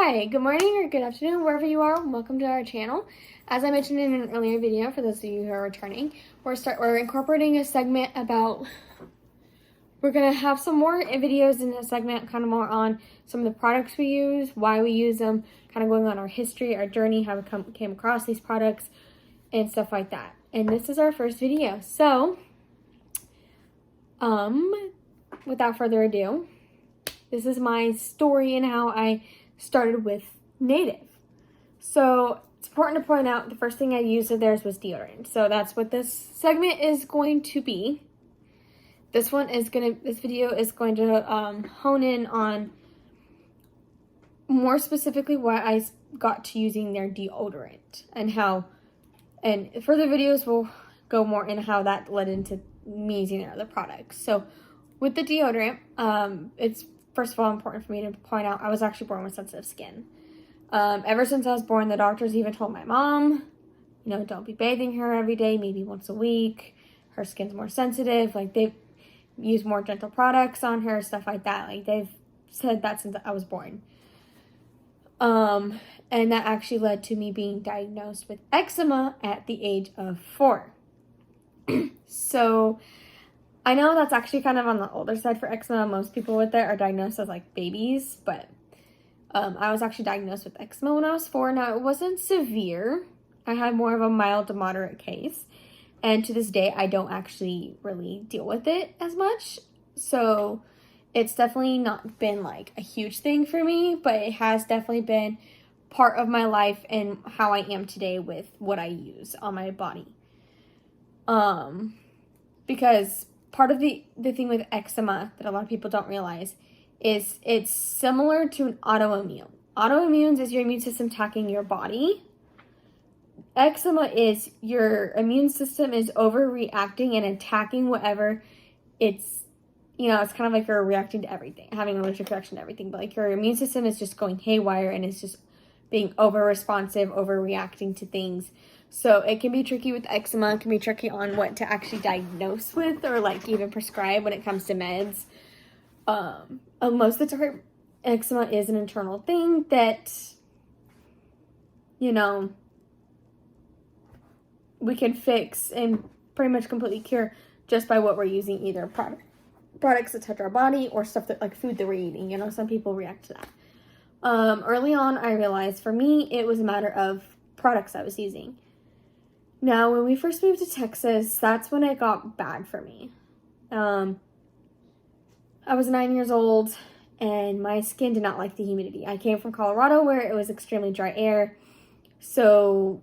Hi, good morning or good afternoon, wherever you are. Welcome to our channel. As I mentioned in an earlier video, for those of you who are returning, we're incorporating a segment about, we're going to have some more videos in this segment, kind of more on some of the products we use, why we use them, kind of going on our history, our journey, how we came across these products, and stuff like that. And this is our first video. So, without further ado, this is my story and how I started with Native. So it's important to point out the first thing I used of theirs was deodorant. So that's what this segment is going to be. This video is going to hone in on more specifically why I got to using their deodorant and further videos will go more in how that led into me using their other products. So with the deodorant, it's first of all important for me to point out I was actually born with sensitive skin. Ever since I was born, the doctors even told my mom, don't be bathing her every day, maybe once a week. Her skin's more sensitive. Like, they've used more gentle products on her, stuff like that. Like, they've said that since I was born. And that actually led to me being diagnosed with eczema at the age of 4. So I know that's actually kind of on the older side for eczema. Most people with it are diagnosed as like babies, but I was actually diagnosed with eczema when I was 4. Now, it wasn't severe. I had more of a mild to moderate case. And to this day, I don't actually really deal with it as much. So it's definitely not been like a huge thing for me, but it has definitely been part of my life and how I am today with what I use on my body. Because part of the thing with eczema that a lot of people don't realize is it's similar to an autoimmune. Autoimmunes is your immune system attacking your body. Eczema is your immune system is overreacting and attacking whatever it's kind of like you're reacting to everything, having an allergic reaction to everything, but like your immune system is just going haywire and it's just being over-responsive, overreacting to things. So it can be tricky with eczema. It can be tricky on what to actually diagnose with or like even prescribe when it comes to meds. Most of the time, eczema is an internal thing that, we can fix and pretty much completely cure just by what we're using, either products that touch our body or stuff that like food that we're eating. Some people react to that. Early on, I realized for me, it was a matter of products I was using. Now, when we first moved to Texas, that's when it got bad for me. I was 9 years old, and my skin did not like the humidity. I came from Colorado, where it was extremely dry air. So,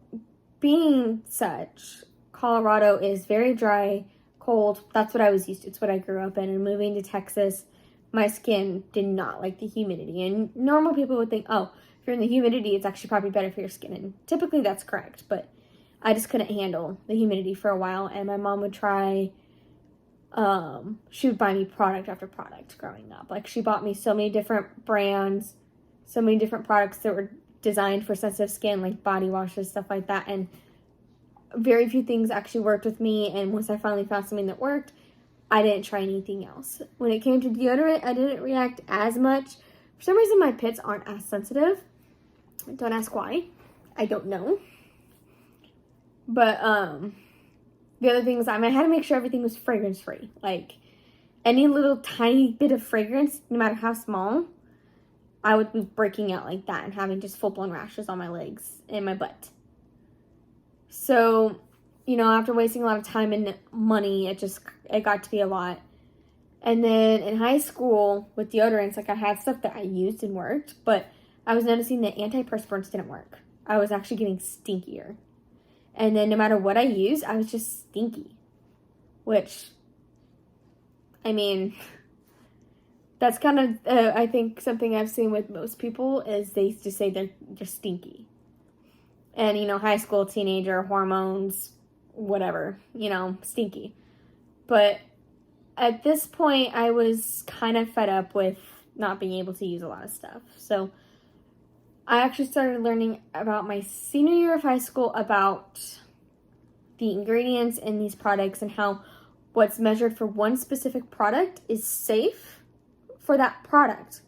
being such, Colorado is very dry, cold. That's what I was used to. It's what I grew up in. And moving to Texas, my skin did not like the humidity. And normal people would think, oh, if you're in the humidity, it's actually probably better for your skin. And typically that's correct, but I just couldn't handle the humidity for a while, and my mom would try, she would buy me product after product growing up. Like, she bought me so many different brands, so many different products that were designed for sensitive skin, like body washes, stuff like that, and very few things actually worked with me, and once I finally found something that worked, I didn't try anything else. When it came to deodorant, I didn't react as much. For some reason, my pits aren't as sensitive. Don't ask why. I don't know. But, the other thing is I had to make sure everything was fragrance-free. Like, any little tiny bit of fragrance, no matter how small, I would be breaking out like that and having just full-blown rashes on my legs and my butt. So, after wasting a lot of time and money, it got to be a lot. And then in high school, with deodorants, like, I had stuff that I used and worked, but I was noticing that antiperspirants didn't work. I was actually getting stinkier. And then no matter what I used, I was just stinky. Which, that's kind of, I think, something I've seen with most people is they just say they're just stinky. And, high school, teenager, hormones, whatever, stinky. But at this point, I was kind of fed up with not being able to use a lot of stuff. So I actually started learning about my senior year of high school about the ingredients in these products and how what's measured for one specific product is safe for that product.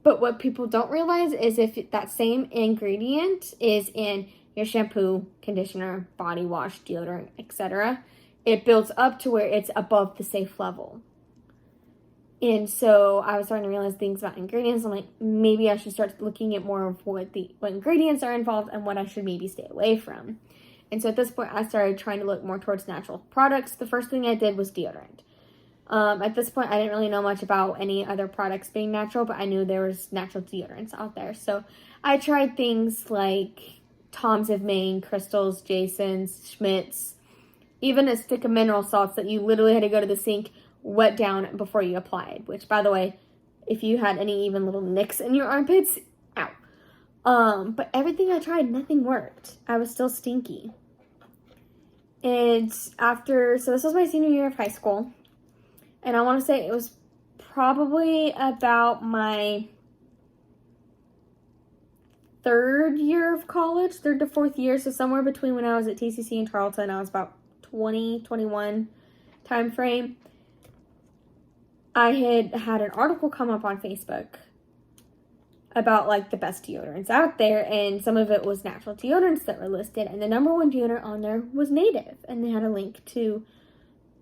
But what people don't realize is if that same ingredient is in your shampoo, conditioner, body wash, deodorant, etc., it builds up to where it's above the safe level. And so I was starting to realize things about ingredients. I'm like, maybe I should start looking at more of what ingredients are involved and what I should maybe stay away from. And so at this point, I started trying to look more towards natural products. The first thing I did was deodorant. At this point, I didn't really know much about any other products being natural, but I knew there was natural deodorants out there. So I tried things like Tom's of Maine, Crystal's, Jason's, Schmidt's, even a stick of mineral salts that you literally had to go to the sink, wet down before you applied. Which, by the way, if you had any even little nicks in your armpits, ow. But everything I tried, nothing worked. I was still stinky. And so this was my senior year of high school. And I want to say it was probably about my third year of college, third to fourth year. So somewhere between when I was at TCC in Charlton, I was about 20, 21 time frame. I had an article come up on Facebook about like the best deodorants out there, and some of it was natural deodorants that were listed, and the number one deodorant on there was Native, and they had a link to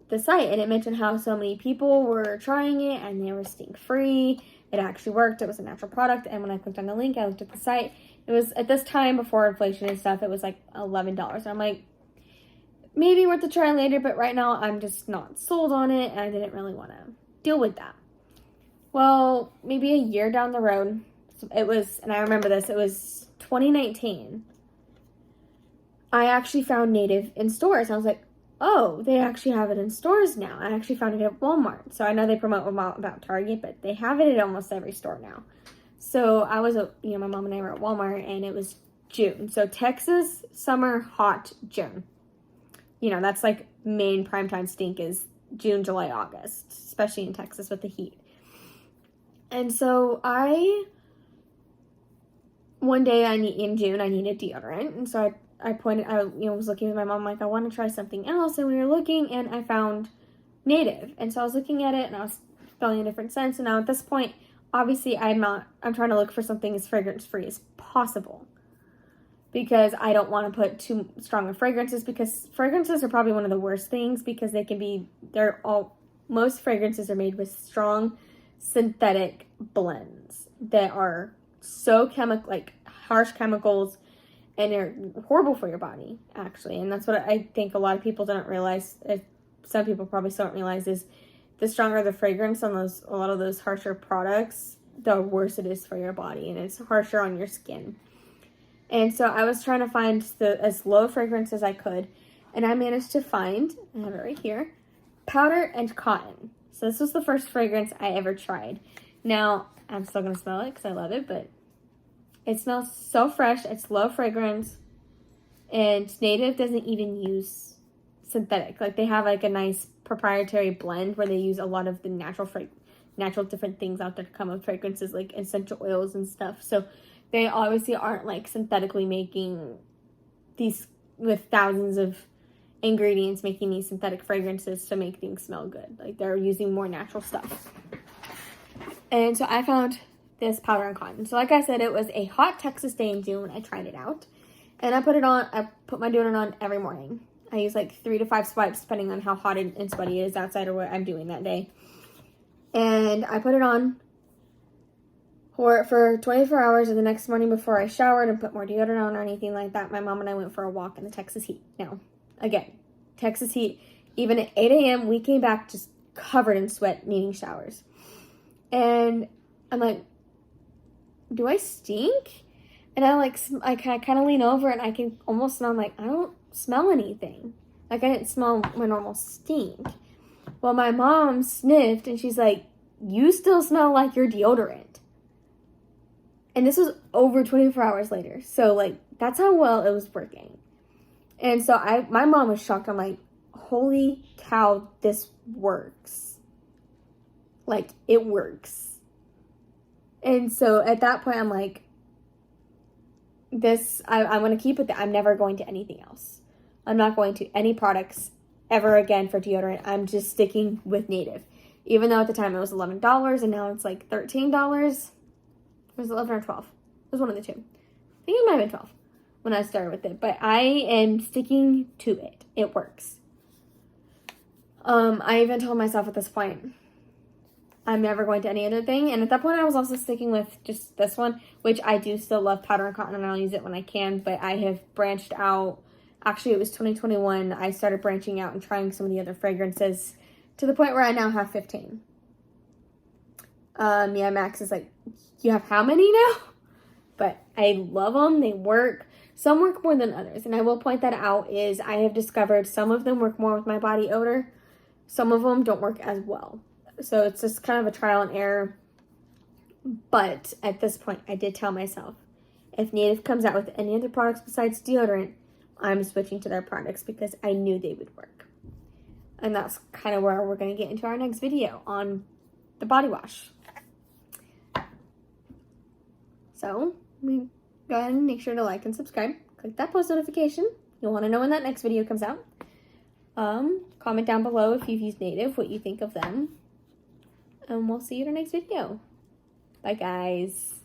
the site, and it mentioned how so many people were trying it and they were stink free. It actually worked. It was a natural product. And when I clicked on the link, I looked at the site. It was at this time before inflation and stuff, it was like $11. And I'm like, maybe worth a try later, but right now I'm just not sold on it, and I didn't really want to deal with that. Well, maybe a year down the road, it was, and I remember this, it was 2019. I actually found Native in stores. I was like, oh, they actually have it in stores now. I actually found it at Walmart. So I know they promote about Target, but they have it at almost every store now. So I was, my mom and I were at Walmart, and it was June. So Texas, summer, hot, June. That's like main primetime stink is June, July, August, especially in Texas with the heat. And so one day in June, I needed deodorant. And so I was looking with my mom, like, I want to try something else. And we were looking, and I found Native. And so I was looking at it, and I was feeling a different sense. And now at this point, obviously, I'm trying to look for something as fragrance-free as possible. Because I don't want to put too strong of fragrances, because fragrances are probably one of the worst things, because most fragrances are made with strong synthetic blends that are so harsh chemicals, and they're horrible for your body, actually. And that's what I think a lot of people don't realize. Some people probably still don't realize is the stronger the fragrance on a lot of those harsher products, the worse it is for your body, and it's harsher on your skin. And so I was trying to find as low fragrance as I could, and I managed to find, I have it right here, Powder and Cotton. So this was the first fragrance I ever tried. Now, I'm still going to smell it because I love it, but it smells so fresh. It's low fragrance, and Native doesn't even use synthetic. Like, they have like a nice proprietary blend where they use a lot of the natural different things out there to come with fragrances, like essential oils and stuff. So they obviously aren't like synthetically making these with thousands of ingredients, making these synthetic fragrances to make things smell good. Like, they're using more natural stuff. And so I found this Powder and Cotton. So like I said, it was a hot Texas day in June when I tried it out. And I put my deodorant on every morning. I use like 3 to 5 swipes depending on how hot and sweaty it is outside or what I'm doing that day. And I put it on for 24 hours, and the next morning before I showered and put more deodorant on or anything like that, my mom and I went for a walk in the Texas heat. Now, again, Texas heat, even at 8 a.m., we came back just covered in sweat, needing showers. And I'm like, do I stink? And I kind of lean over, and I can almost smell, I don't smell anything. Like, I didn't smell my normal stink. Well, my mom sniffed, and she's like, you still smell like your deodorant. And this was over 24 hours later. So, that's how well it was working. And so my mom was shocked. I'm like, holy cow, this works. Like, it works. And so at that point, I'm like, I'm going to keep it. I'm never going to anything else. I'm not going to any products ever again for deodorant. I'm just sticking with Native. Even though at the time it was $11 and now it's like $13. Was it 11 or 12? It was one of the two. I think it might have been 12 when I started with it. But I am sticking to it. It works. I even told myself at this point, I'm never going to any other thing. And at that point, I was also sticking with just this one, which I do still love powder and cotton, and I'll use it when I can. But I have branched out. Actually, it was 2021. I started branching out and trying some of the other fragrances to the point where I now have 15. Yeah, Max is like, you have how many now? But I love them. They work. Some work more than others. And I will point that out is I have discovered some of them work more with my body odor. Some of them don't work as well. So it's just kind of a trial and error. But at this point, I did tell myself, if Native comes out with any other products besides deodorant, I'm switching to their products because I knew they would work. And that's kind of where we're going to get into our next video on the body wash. So, go ahead and make sure to like and subscribe. Click that post notification. You'll want to know when that next video comes out. Comment down below if you've used Native, what you think of them. And we'll see you in our next video. Bye, guys.